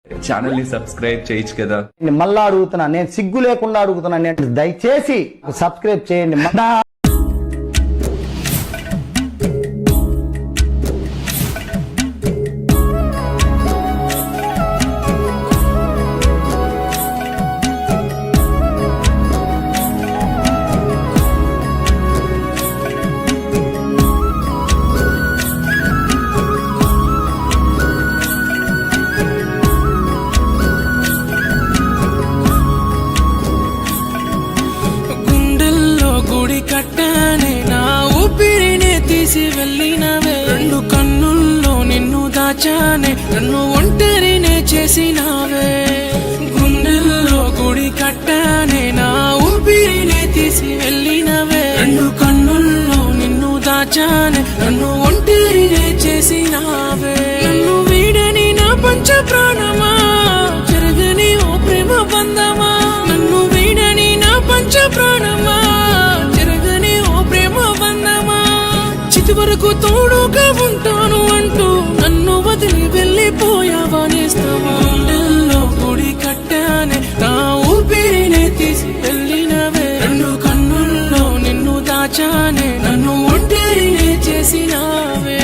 Channel ని subscribe చేయొచ్చు కదా. మళ్ళా అడుగుతున్నా, నేను సిగ్గు లేకుండా అడుగుతున్నా, నేను దయచేసి సబ్స్క్రైబ్ చేయండి. కట్టానే నా ఊపిరినే తీసి వెళ్ళినవే, రెండు కన్నుల్లో నిన్ను దాచానే, నన్ను ఒంటరినే చేసినావే. గుండెల్లో గుడి కట్టానే నా ఊపిరినే తీసి వెళ్ళినవే, రెండు కన్నుల్లో నిన్ను దాచానే, నన్ను ఒంటరినే చేసినావే. నన్ను వీడని నా పంచ ప్రాణమా, జరగని ఓ ప్రేమ బంధమా, నన్ను వీడని నా పంచ ప్రాణమా, వరకు తోడుగా ఉంటాను అంటూ నన్ను వదిలి వెళ్ళిపోయావా నేస్తమా. గుండెల్లో గుడి కట్టానే నా ఊపిరినే తీసి వెళ్ళినవే, రెండు కన్నుల్లో నిన్ను దాచానే, నన్ను ఒంటరినే చేసినావే.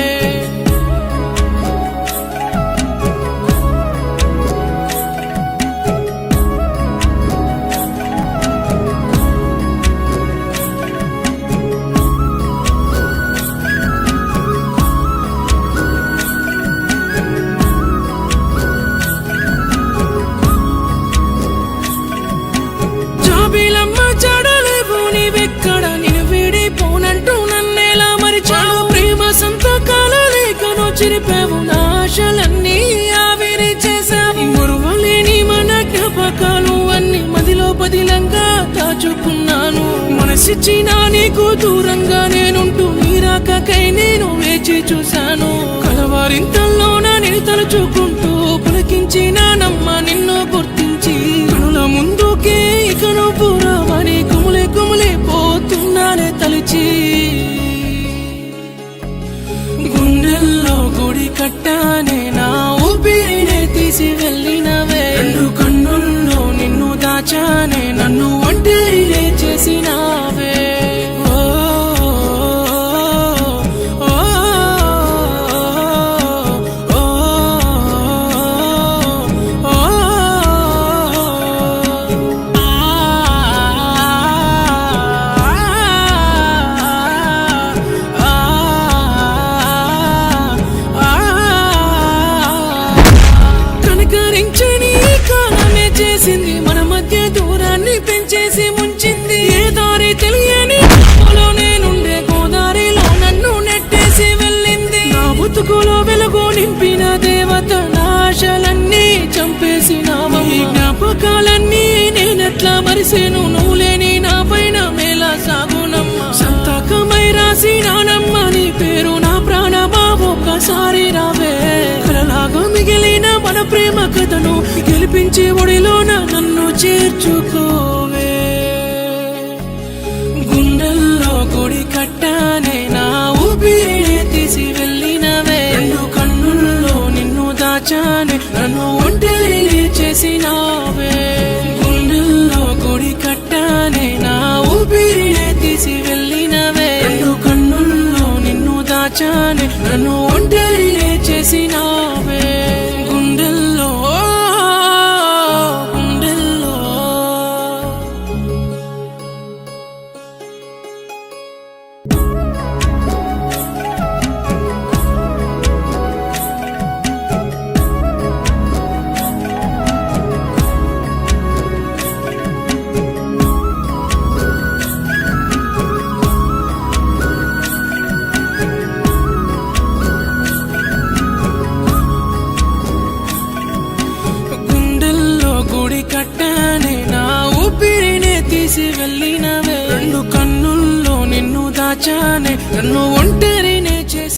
చడలేవు నీవెక్కడ, నేను వీడిపోనంటూ నన్నేలా మరిచావు. ప్రేమ సంతకాల లేఖను చిరిపావు, నా ఆశలన్నీ ఆవిరి చేశావు. మురువలేని మన జ్ఞాపకాలు అన్ని మదిలో పదిలంగా దాచుకున్నాను. మనసిచ్చిన నీకు దూరంగా నేనుంటూ నీరాకకై నేను వేచి చూశాను. కలవారింతల్లోన నేను తలుచుకుంటూ పులకించిన నమ్మ నిన్ను గుర్తించి కనుల ముందుకే ఇకను పురమని కుములే కుములే పోతున్నానే తలిచి. గుండెల్లో గుడి కట్టానే నా ఊపిరినే తీసి వెళ్ళినవే, రెండు కన్నుల్లో నిన్ను దాచానే, నన్ను ఒంటరినే చేసినావే. మన మధ్య దూరాన్ని పెంచేసి ముంచింది, ఏ దారి తెలియని నేనుండే గోదారిలో నన్ను నెట్టేసి వెళ్ళింది. నా బతుకులో వెలుగు నింపిన దేవత నా ఆశలన్నీ చంపేసినావా. ఈ జ్ఞాపకాలన్నీ నేనెట్లా మరిసేను, నువ్వు లేని నా పైన మేలా సాగునమ్మ. సంతకమై రాసినానమ్మ నీ పేరు, నా ప్రాణమా ఒక్కసారి రావే. కలలాగా మిగిలిన మన ప్రేమ కథను గెలిపించి ఒడిలోన నన్ను చేర్చుకోవే. గుండెల్లో గుడి కట్టానే నా ఊపిరినే తీసి వెళ్ళినవే, రెండు కన్నుల్లో నిన్ను దాచానే, నన్ను ఒంటరినే చేసినావే. గుండెల్లో గుడి కట్టానే నా ఊపిరినే తీసి వెళ్ళినవే, రెండు కన్నుల్లో నిన్ను దాచానే, నన్ను ఒంటరినే చేసినావే. గుండెల్లో కట్టానే నా ఊపిరినే తీసి వెళ్ళినవే, రెండు కన్నుల్లో నిన్ను దాచానే, నన్ను ఒంటరినే చేసి